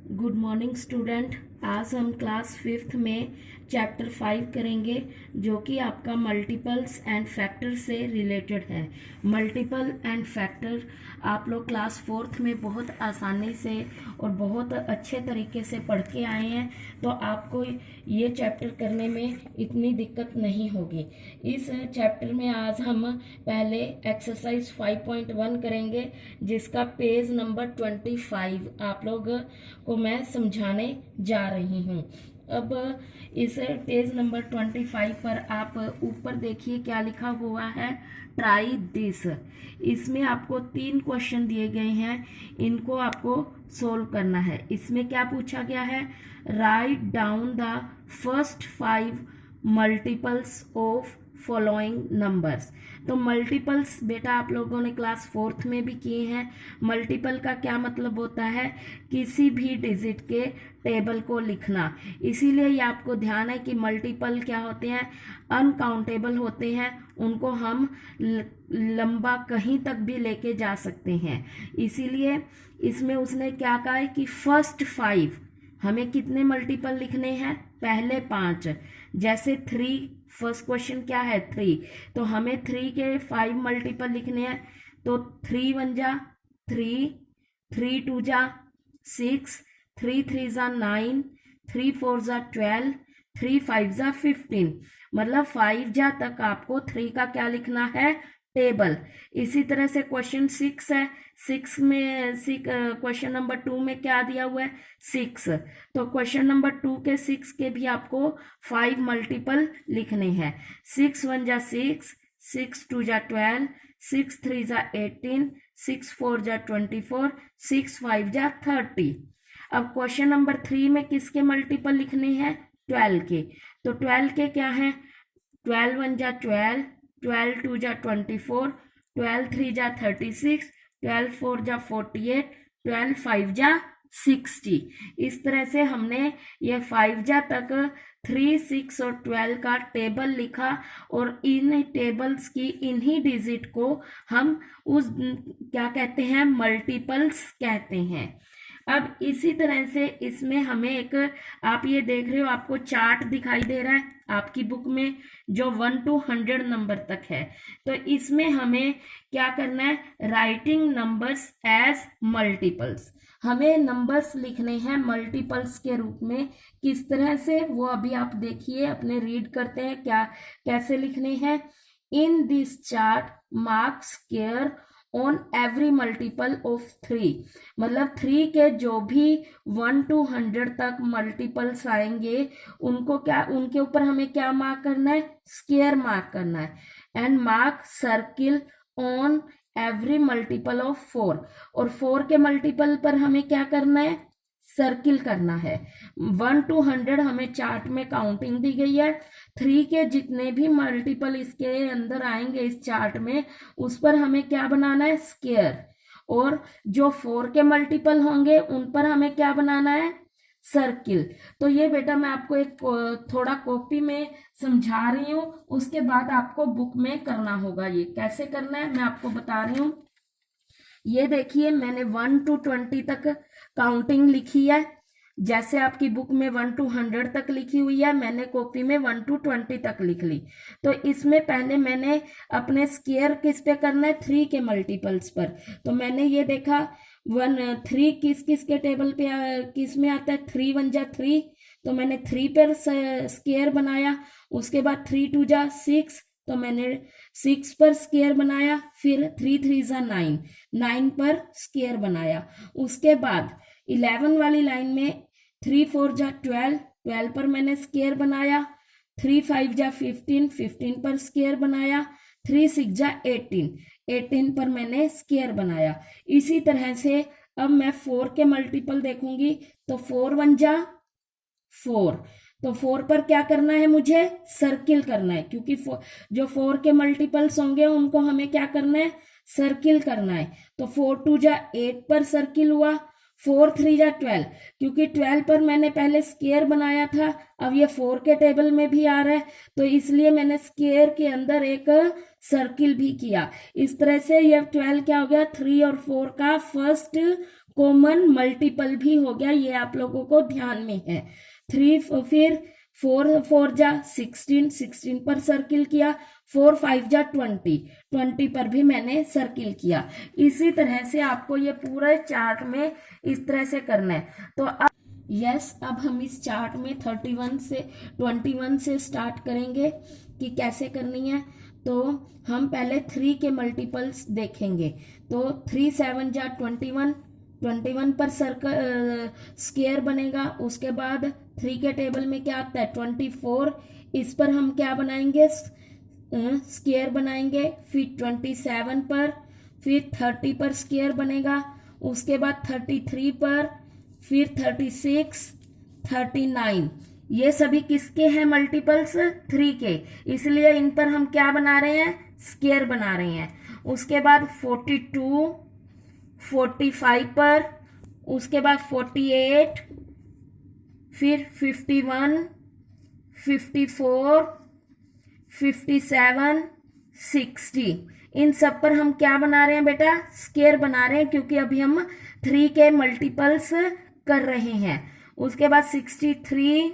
Good morning student. आज हम class 5th में चैप्टर 5 करेंगे जो कि आपका मल्टीपल्स एंड फैक्टर से रिलेटेड है। मल्टीपल एंड फैक्टर आप लोग क्लास 4th में बहुत आसानी से और बहुत अच्छे तरीके से पढ़ के आए हैं, तो आपको ये चैप्टर करने में इतनी दिक्कत नहीं होगी। इस चैप्टर में आज हम पहले एक्सरसाइज 5.1 करेंगे, जिसका पेज नंबर 25 आप लोग को मैं समझाने जा रही हूँ। अब इस पेज नंबर 25 पर आप ऊपर देखिए क्या लिखा हुआ है, ट्राई दिस। इसमें आपको 3 क्वेश्चन दिए गए हैं, इनको आपको सोल्व करना है। इसमें क्या पूछा गया है, write down the first 5 multiples of following numbers. तो मल्टीपल्स बेटा आप लोगों ने क्लास 4th में भी किए हैं। मल्टीपल का क्या मतलब होता है, किसी भी डिजिट के टेबल को लिखना। इसीलिए ये आपको ध्यान है कि मल्टीपल क्या होते हैं, अनकाउंटेबल होते हैं, उनको हम लंबा कहीं तक भी लेके जा सकते हैं। इसीलिए इसमें उसने क्या कहा है कि फर्स्ट 5 हमें कितने मल्टीपल लिखने हैं, पहले 5। जैसे 3, फर्स्ट क्वेश्चन क्या है 3, तो हमें 3 के 5 मल्टीपल लिखने हैं। तो 3 1 जा 3, 3 2 जा 6, 3 3 जा 9, 3 4 जा 12, 3 5 जा 15। मतलब 5 जा तक आपको 3 का क्या लिखना है, टेबल। इसी तरह से क्वेश्चन 6 है, 6 में क्वेश्चन नंबर 2 में क्या दिया हुआ है, 6। तो क्वेश्चन नंबर 2 के 6 के भी आपको 5 मल्टीपल लिखने हैं। 6 1 जा 6, 6 2 जा 12, 6 3 जा 18, 6 4 जा 24, 6 5 जा 30। अब क्वेश्चन नंबर 3 में किसके मल्टीपल लिखने हैं, 12 के। तो 12 के क्या है, 12 1 जा 12, 12 2 जा 24, 12 3 जा 36, 12 4 जा 48, 12 5 जा 60। इस तरह से हमने ये 5 जा तक 3 6 और 12 का टेबल लिखा, और इन टेबल्स की इन्हीं डिजिट को हम उस क्या कहते हैं, मल्टीपल्स कहते हैं। अब इसी तरह से इसमें हमें एक, आप ये देख रहे हो, आपको चार्ट दिखाई दे रहा है आपकी बुक में, जो 1 to 100 नंबर तक है। तो इसमें हमें क्या करना है, राइटिंग नंबर्स एज मल्टीपल्स। हमें नंबर्स लिखने हैं मल्टीपल्स के रूप में। किस तरह से, वो अभी आप देखिए, अपने रीड करते हैं क्या कैसे लिखने हैं। In this chart marks care on every multiple of 3। मतलब 3 के जो भी 1 to 100 तक मल्टीपल्स आएंगे, उनको क्या, उनके ऊपर हमें क्या मार्क करना है, स्क्वायर मार्क करना है। And mark circle on every multiple of 4। और 4 के मल्टीपल पर हमें क्या करना है, सर्किल करना है। 1 to 100 हमें चार्ट में काउंटिंग दी गई है। 3 के जितने भी मल्टीपल इसके अंदर आएंगे इस चार्ट में, उस पर हमें क्या बनाना है, स्क्वायर। और जो 4 के मल्टीपल होंगे उन पर हमें क्या बनाना है, सर्किल। तो ये बेटा मैं आपको एक थोड़ा कॉपी में समझा रही हूँ, उसके बाद आपको बुक में करना होगा। ये कैसे करना है मैं आपको बता रही हूँ। ये देखिए, मैंने 1 to 20 तक काउंटिंग लिखी है। जैसे आपकी बुक में 1 to 100 तक लिखी हुई है, मैंने कॉपी में 1 to 20 तक लिख ली। तो इसमें पहले मैंने अपने स्क्वायर किस पे करना है, 3 के मल्टीपल्स पर। तो मैंने ये देखा 3 किस किस के टेबल पे किस में आता है, 3 1 जा 3, तो मैंने 3 पर स्क्वायर बनाया। उसके बाद 3 2 जा 6, तो मैंने 6 पर स्क्वायर बनाया। फिर 3 3 जा 9, 9 पर स्क्वायर बनाया। उसके बाद 11 वाली लाइन में 3 4 जा 12, 12 पर मैंने स्क्वायर बनाया। 3 5 जा 15, 15 पर स्क्वायर बनाया। 3 6 जा 18, 18 पर मैंने स्क्वायर बनाया। इसी तरह से अब मैं 4 के मल्टीपल देखूंगी, तो 4 1 जा 4, तो 4 पर क्या करना है, मुझे सर्किल करना है, क्योंकि जो 4 के मल्टीपल्स होंगे उनको हमें क्या करना है, सर्किल करना है। तो 4 2 जा 8 पर सर्किल हुआ। 4 3 जा 12, क्योंकि 12 पर मैंने पहले स्क्वायर बनाया था, अब ये 4 के टेबल में भी आ रहा है, तो इसलिए मैंने स्क्वायर के अंदर एक सर्किल भी किया। इस तरह से ये 12 क्या हो गया, 3 और 4 का फर्स्ट कॉमन मल्टीपल भी हो गया, ये आप लोगों को ध्यान में है। 3 फिर 4 4 जा 16, 16 पर सर्किल किया। 4 5 जा 20, 20 पर भी मैंने सर्किल किया। इसी तरह से आपको ये पूरे चार्ट में इस तरह से करना है। तो अब हम इस चार्ट में 21 से स्टार्ट करेंगे कि कैसे करनी है। तो हम पहले 3 के मल्टीपल्स देखेंगे। तो 3 7 जा 21, 21 पर सर्कल स्क्वायर बनेगा। उसके बाद 3 के टेबल में क्या आता है 24, इस पर हम क्या बनाएंगे स्क्वायर बनाएंगे। फिर 27 पर, फिर 30 पर स्क्वायर बनेगा। उसके बाद 33 पर, फिर 36, 39, ये सभी किसके हैं मल्टीपल्स 3 के, इसलिए इन पर हम क्या बना रहे हैं स्क्वायर बना रहे हैं। उसके बाद 42, 45 पर, उसके बाद 48, फिर 51, 54, 57, 60, इन सब पर हम क्या बना रहे हैं बेटा स्क्वायर बना रहे हैं, क्योंकि अभी हम 3 के मल्टीपल्स कर रहे हैं। उसके बाद 63,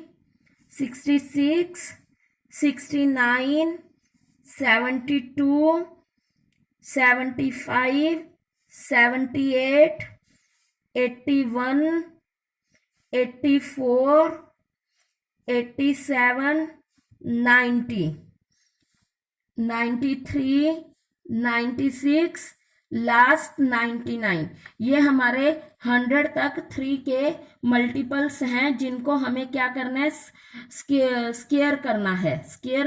66, 69, 72, 75, 78, 81, 84, 87, 90, 93, 96, लास्ट 99, ये हमारे 100 तक 3 के मल्टीपल्स हैं जिनको हमें क्या करना है स्क्वायर करना है। स्क्वायर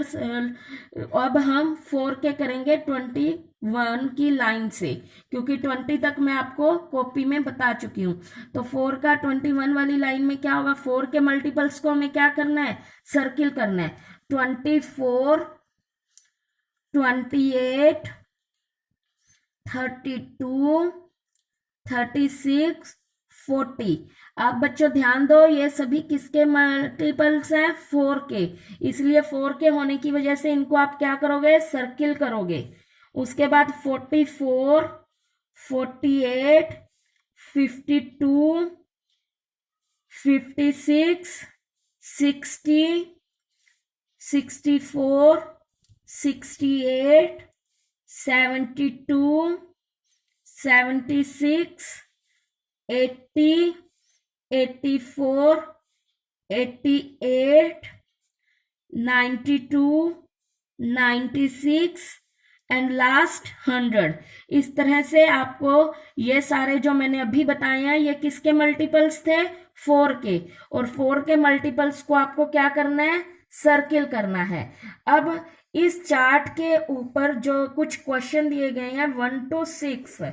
अब हम 4 के करेंगे 21 की लाइन से, क्योंकि 20 तक मैं आपको कॉपी में बता चुकी हूँ। तो 4 का 21 वाली लाइन में क्या होगा 4 के मल्टीपल्स को हमें क्या करना है सर्किल करना है। 24, 28, 32, 36, 40। अब बच्चों ध्यान दो, ये सभी किसके मल्टीपल्स हैं 4 के, इसलिए 4 के होने की वजह से इनको आप क्या करोगे सर्किल करोगे। उसके बाद 44, 48, 52, 56, 60, 64, 68, 72, 76, 80, 84, 88, 92, 96 एंड लास्ट 100। इस तरह से आपको ये सारे जो मैंने अभी बताए हैं ये किसके मल्टीपल्स थे 4 के, और 4 के मल्टीपल्स को आपको क्या करना है सर्किल करना है। अब इस चार्ट के ऊपर जो कुछ क्वेश्चन दिए गए हैं 1 to 6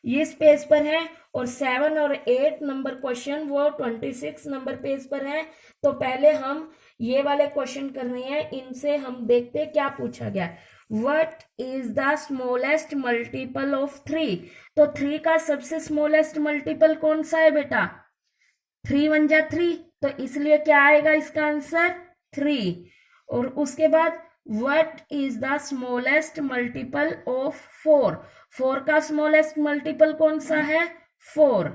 इस पेज पर है, और 7 और 8 नंबर क्वेश्चन वो 26 नंबर पेज पर है। तो पहले हम ये वाले क्वेश्चन कर रहे हैं, इनसे हम देखते क्या पूछा गया। What is the smallest multiple of 3? तो 3 का सबसे स्मॉलेस्ट मल्टीपल कौन सा है बेटा 3 1 जा 3, तो इसलिए क्या आएगा इसका आंसर 3। और उसके बाद What is the smallest multiple of 4? 4 का स्मॉलेस्ट मल्टीपल कौन सा है 4।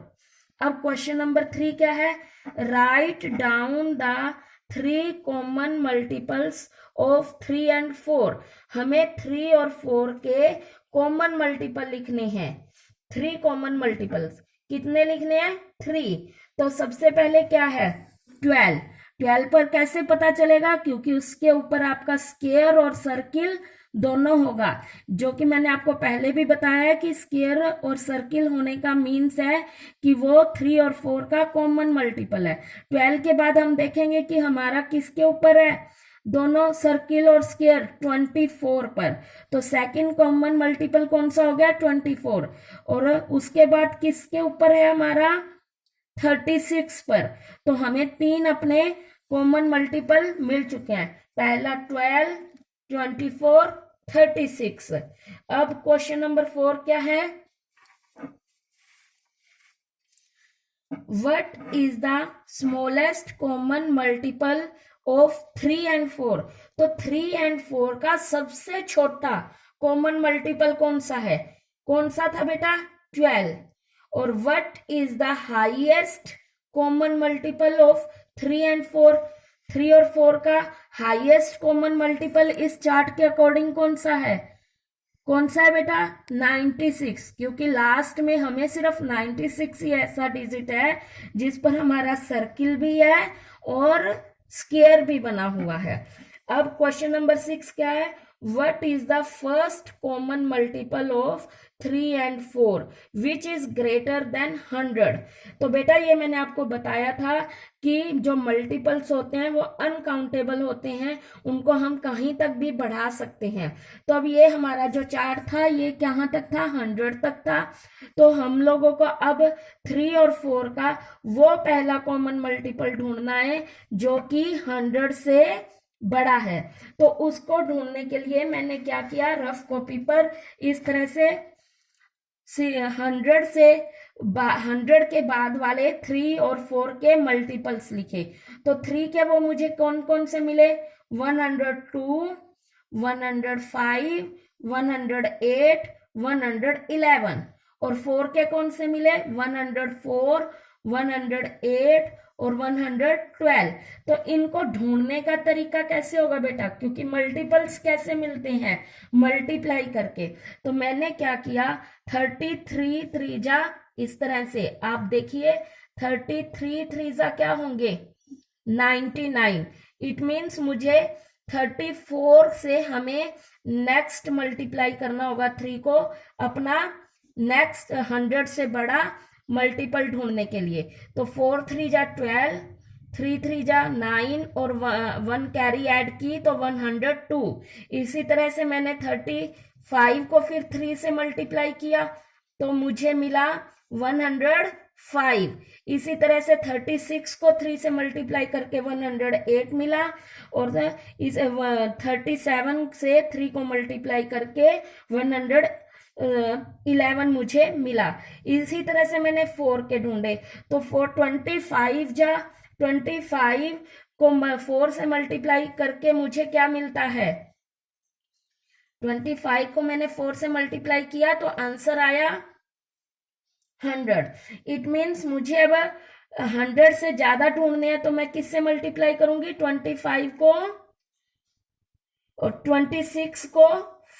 अब क्वेश्चन नंबर 3 क्या है, write down the 3 common multiples of 3 and 4। हमें 3 और 4 के कॉमन मल्टीपल लिखने हैं। 3 कॉमन मल्टीपल्स कितने लिखने हैं 3। तो सबसे पहले क्या है 12। 12 पर कैसे पता चलेगा, क्योंकि उसके ऊपर आपका स्क्वायर और सर्किल दोनों होगा, जो कि मैंने आपको पहले भी बताया है कि स्क्वायर और सर्किल होने का मीन्स है कि वो 3 और 4 का कॉमन मल्टीपल है। 12 के बाद हम देखेंगे कि हमारा किसके ऊपर है दोनों सर्किल और स्क्वायर 24 पर। तो सेकंड कॉमन मल्टीपल कौन सा हो गया 24, और उसके बाद किसके ऊपर है हमारा 36 पर। तो हमें 3 अपने कॉमन मल्टीपल मिल चुके हैं, पहला 12, 24, 36। अब क्वेश्चन नंबर 4 क्या है, What is the smallest common multiple of 3 and 4? तो 3 and 4 का सबसे छोटा कॉमन मल्टीपल कौन सा है, कौन सा था बेटा 12। और what is the highest common multiple of 3 and 4? 3 और 4 का हाईएस्ट कॉमन मल्टीपल इस चार्ट के अकॉर्डिंग कौन सा है? कौन सा है बेटा? 96, क्योंकि लास्ट में हमें सिर्फ 96 ही ऐसा डिजिट है जिस पर हमारा सर्किल भी है और स्क्वायर भी बना हुआ है। अब क्वेश्चन नंबर 6 क्या है? What is the first common multiple of 3 and 4 which is greater than 100? तो बेटा ये मैंने आपको बताया था कि जो मल्टीपल्स होते हैं वो अनकाउंटेबल होते हैं, उनको हम कहीं तक भी बढ़ा सकते हैं। तो अब ये हमारा जो चार्ट था ये कहाँ तक था? 100 तक था। तो हम लोगों को अब 3 और 4 का वो पहला कॉमन मल्टीपल ढूंढना है जो कि 100 से बड़ा है। तो उसको ढूंढने के लिए मैंने क्या किया, रफ कॉपी पर इस तरह से 100 के बाद वाले 3 और 4 के मल्टीपल्स लिखे। तो 3 के वो मुझे कौन कौन से मिले? 102, 105, 108, 111। और 4 के कौन से मिले? 104, 108 और 112। तो इनको ढूंढने का तरीका कैसे होगा बेटा? क्योंकि मल्टीपल्स कैसे मिलते हैं? मल्टीप्लाई करके। तो मैंने क्या किया, 33 त्रिजा इस तरह से आप देखिए 33 त्रिजा क्या होंगे? 99। इट मीन्स मुझे 34 से हमें नेक्स्ट मल्टीप्लाई करना होगा 3 को, अपना नेक्स्ट 100 से बड़ा मल्टीपल ढूंढने के लिए। तो 4 3 जा 12, 3 3 जा 9 और 1 कैरी ऐड की तो 102। इसी तरह से मैंने 35 को फिर 3 से मल्टीप्लाई किया तो मुझे मिला 105। इसी तरह से 36 को 3 से मल्टीप्लाई करके 108 मिला और इस 37 से 3 को मल्टीप्लाई करके 111 मुझे मिला। इसी तरह से मैंने 4 के ढूंढे तो 25 को 4 से मल्टीप्लाई करके मुझे क्या मिलता है? 25 को मैंने 4 से मल्टीप्लाई किया तो आंसर आया 100। इट मीन्स मुझे अब 100 से ज्यादा ढूंढने हैं तो मैं किससे मल्टीप्लाई करूंगी? 25 को और 26 को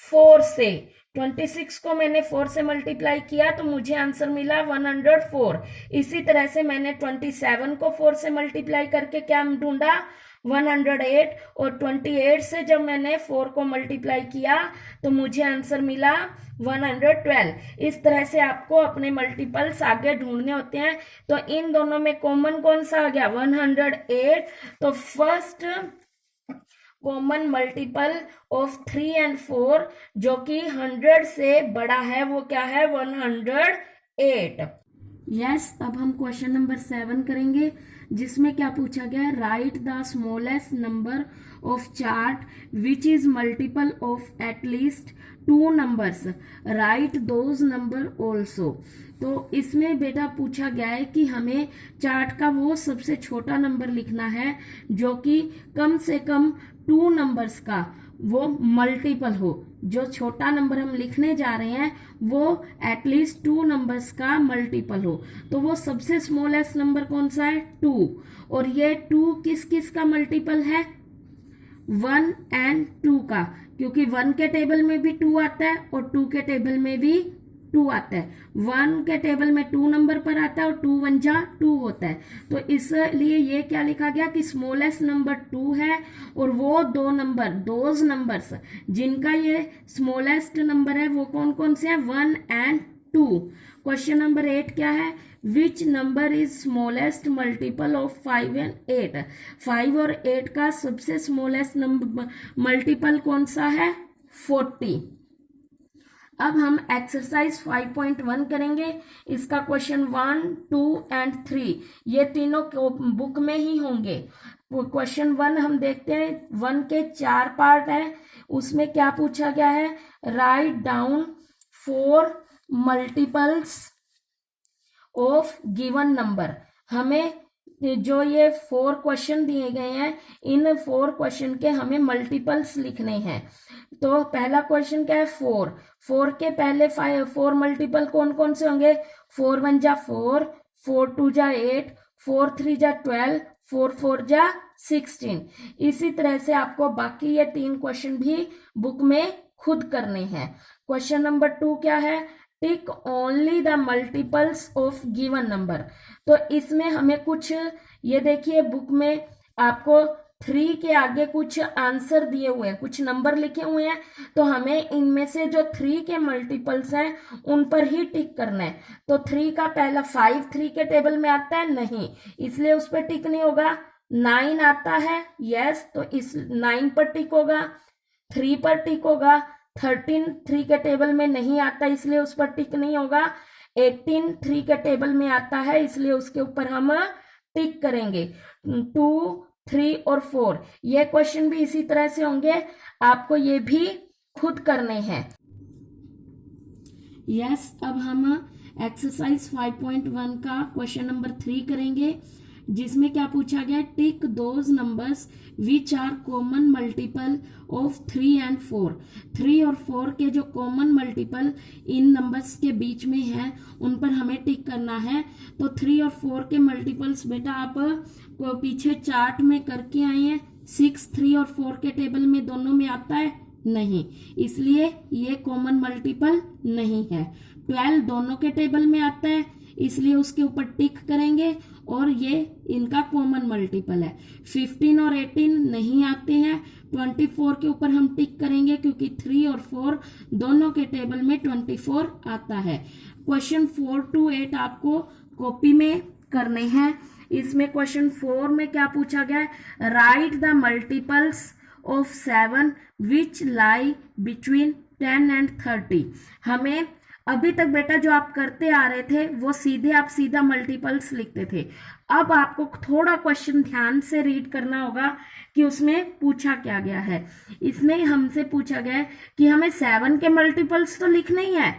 4 से। 26 को मैंने 4 से मल्टीप्लाई किया तो मुझे आंसर मिला 104। इसी तरह से मैंने 27 को 4 से मल्टीप्लाई करके क्या ढूंढा? 108। और 28 से जब मैंने 4 को मल्टीप्लाई किया तो मुझे आंसर मिला 112। इस तरह से आपको अपने मल्टीपल्स आगे ढूंढने होते हैं। तो इन दोनों में कॉमन कौन सा आ गया? 108। तो first common multiple of 3 and 4 जो कि 100 से बड़ा है वो क्या है? 108। यस, अब हम क्वेश्चन नंबर 7 करेंगे जिसमें क्या पूछा गया है? Right the smallest number of chart which is multiple of at least 2 numbers, right those number also. तो इसमें बेटा पूछा गया है कि हमें चार्ट का वो सबसे छोटा नंबर लिखना है जो कि कम से कम 2 नंबर्स का वो मल्टीपल हो। जो छोटा नंबर हम लिखने जा रहे हैं वो एटलीस्ट 2 नंबर्स का मल्टीपल हो। तो वो सबसे स्मॉलेस्ट नंबर कौन सा है? 2। और ये 2 किस किस का मल्टीपल है? 1 एंड 2 का, क्योंकि 1 के टेबल में भी 2 आता है और 2 के टेबल में भी 2 आता है। 1 के टेबल में 2 नंबर पर आता है और 2 1 जा 2 होता है। तो इसलिए ये क्या लिखा गया कि स्मॉलेस्ट नंबर 2 है और वो 2 नंबर, दोज नंबर्स जिनका ये स्मॉलेस्ट नंबर है वो कौन कौन से हैं? 1 एंड 2। क्वेश्चन नंबर 8 क्या है? Which number is smallest multiple of 5 and 8? 5 और 8 का सबसे स्मॉलेस्ट नंबर मल्टीपल कौन सा है? 40। अब हम एक्सरसाइज 5.1 करेंगे। इसका क्वेश्चन 1, 2 एंड 3 ये तीनों बुक में ही होंगे। क्वेश्चन 1 हम देखते हैं। 1 के 4 पार्ट है। उसमें क्या पूछा गया है? Write down 4 multiples of given number. हमें जो ये 4 क्वेश्चन दिए गए हैं, इन 4 क्वेश्चन के हमें मल्टीपल्स लिखने हैं। तो पहला क्वेश्चन क्या है, 4 के पहले 4 मल्टीपल कौन कौन से होंगे, 4 1 जा 4, 4 2 जा 8, 4 3 जा 12, 4 4 जा 16। इसी तरह से आपको बाकी ये 3 क्वेश्चन भी बुक में खुद करने हैं। क्वेश्चन नंबर 2 क्या है, tick only the multiples of given number. तो इसमें हमें कुछ, ये देखिए बुक में आपको 3 के आगे कुछ आंसर दिए हुए हैं, कुछ नंबर लिखे हुए हैं, तो हमें इनमें से जो 3 के मल्टीपल्स हैं उन पर ही टिक करना है। तो 3 का पहला 5 3 के टेबल में आता है नहीं, इसलिए उस पर टिक नहीं होगा। 9 आता है, यस, तो इस 9 पर टिक होगा। 3 पर टिक होगा। 13 3 के टेबल में नहीं आता, इसलिए उस पर टिक नहीं होगा। 18 3 के टेबल में आता है, इसलिए उसके ऊपर हम टिक करेंगे। 2 3 और 4 ये क्वेश्चन भी इसी तरह से होंगे, आपको ये भी खुद करने हैं। यस, अब हम एक्सरसाइज 5.1 का क्वेश्चन नंबर 3 करेंगे, जिसमें क्या पूछा गया, tick those numbers which are common multiple of 3 and 4। 3 और 4 के जो कॉमन मल्टीपल इन नंबर्स के बीच में है उन पर हमें टिक करना है। तो 3 और 4 के मल्टीपल्स बेटा आप पीछे चार्ट में करके आए हैं। 6 3 और 4 के टेबल में दोनों में आता है नहीं, इसलिए ये कॉमन मल्टीपल नहीं है। 12 दोनों के टेबल में आता है, इसलिए उसके ऊपर टिक करेंगे और ये इनका कॉमन मल्टीपल है। 15 और 18 नहीं आते हैं, 24 के ऊपर हम टिक करेंगे क्योंकि 3 और 4 दोनों के टेबल में 24 आता है। क्वेश्चन 4 to 8 आपको कॉपी में करने हैं। इसमें क्वेश्चन 4 में क्या पूछा गया है, right the multiples of 7 which lie between 10 and 30। हमें अभी तक बेटा जो आप करते आ रहे थे वो सीधे आप सीधा मल्टीपल्स लिखते थे। अब आपको थोड़ा क्वेश्चन ध्यान से रीड करना होगा कि उसमें पूछा क्या गया है। इसमें हमसे पूछा गया है कि हमें 7 के मल्टीपल्स तो लिखने ही है,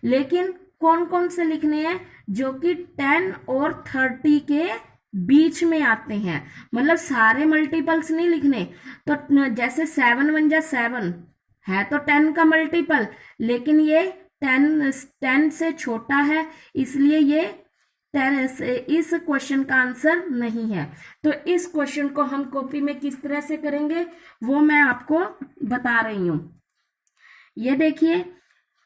लेकिन कौन कौन से लिखने हैं, जो कि 10 और 30 के बीच में आते हैं, मतलब सारे मल्टीपल्स नहीं लिखने। तो जैसे 7 1 जा 7 है तो 10 का मल्टीपल, लेकिन ये 10 से छोटा है, इसलिए ये 10 से इस क्वेश्चन का आंसर नहीं है। तो इस क्वेश्चन को हम कॉपी में किस तरह से करेंगे वो मैं आपको बता रही हूं। ये देखिए,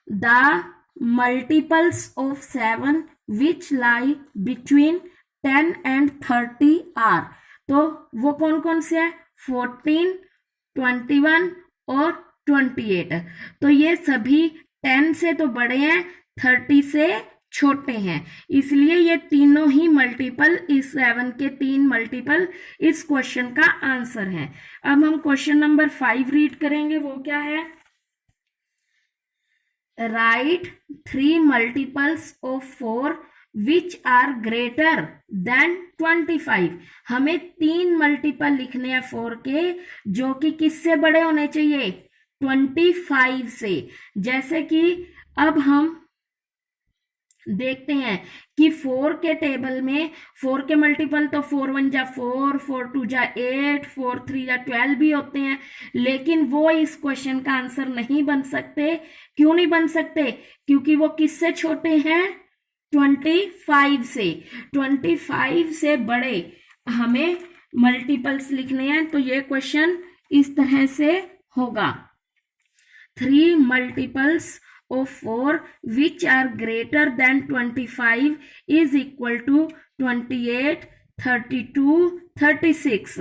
the multiples of 7 which lie between 10 and 30 are. तो वो कौन कौन से है, 14 21 और 28। तो ये सभी 10 से तो बड़े हैं, 30 से छोटे हैं, इसलिए ये तीनों ही मल्टीपल, इस 7 के 3 मल्टीपल इस क्वेश्चन का आंसर है। अब हम क्वेश्चन नंबर 5 रीड करेंगे, वो क्या है, right 3 multiples of 4 which are greater than 25। हमें 3 मल्टीपल लिखने हैं 4 के जो कि किससे बड़े होने चाहिए, 25 से। जैसे कि अब हम देखते हैं कि 4 के टेबल में 4 के मल्टीपल तो 4 1 जा 4, 4 2 जा 8, 4 3 जा 12 भी होते हैं, लेकिन वो इस क्वेश्चन का आंसर नहीं बन सकते। क्यों नहीं बन सकते, क्योंकि वो किससे छोटे हैं, 25 से। 25 से बड़े हमें मल्टीपल्स लिखने हैं, तो ये क्वेश्चन इस तरह से होगा, 3 multiples of 4 which are greater than 25 is equal to 28 32 36।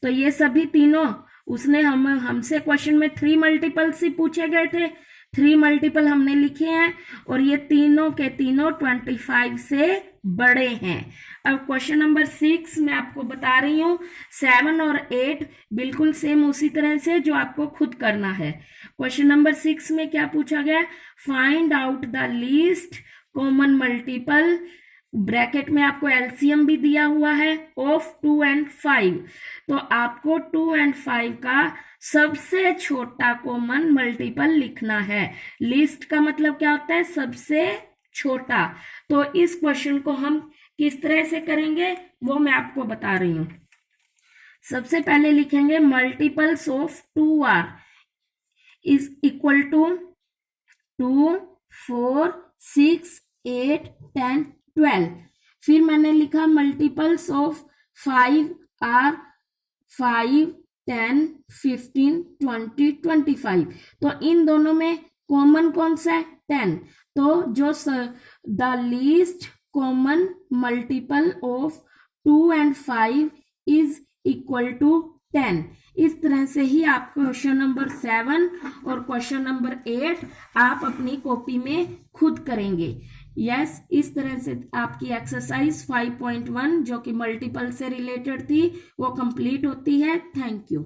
तो ये सभी तीनों उसने हमसे क्वेश्चन में 3 मल्टीपल्स ही पूछे गए थे, 3 मल्टीपल हमने लिखे हैं और ये तीनों के तीनों 25 से बड़े हैं। अब क्वेश्चन नंबर 6 मैं आपको बता रही हूँ, 7 और 8 बिल्कुल सेम उसी तरह से जो आपको खुद करना है। क्वेश्चन नंबर 6 में क्या पूछा गया, find out the least common multiple, bracket में आपको एलसीएम भी दिया हुआ है, ऑफ 2 एंड 5। तो आपको 2 एंड 5 का सबसे छोटा कॉमन मल्टीपल लिखना है। लिस्ट का मतलब क्या होता है, सबसे छोटा। तो इस क्वेश्चन को हम किस तरह से करेंगे वो मैं आपको बता रही हूं। सबसे पहले लिखेंगे multiples of 2r is equal to 2, 4, 6, 8, 10, 12। फिर मैंने लिखा मल्टीपल्स ऑफ 5r 5, 10, 15, 20, 25। तो इन दोनों में कॉमन कौन सा है? 10। तो जो the least common multiple of 2 and 5 is equal to 10। इस तरह से ही आप क्वेश्चन नंबर 7 और क्वेश्चन नंबर 8 आप अपनी कॉपी में खुद करेंगे। यस, इस तरह से आपकी एक्सरसाइज 5.1 जो कि मल्टीपल से रिलेटेड थी वो कंप्लीट होती है। Thank you.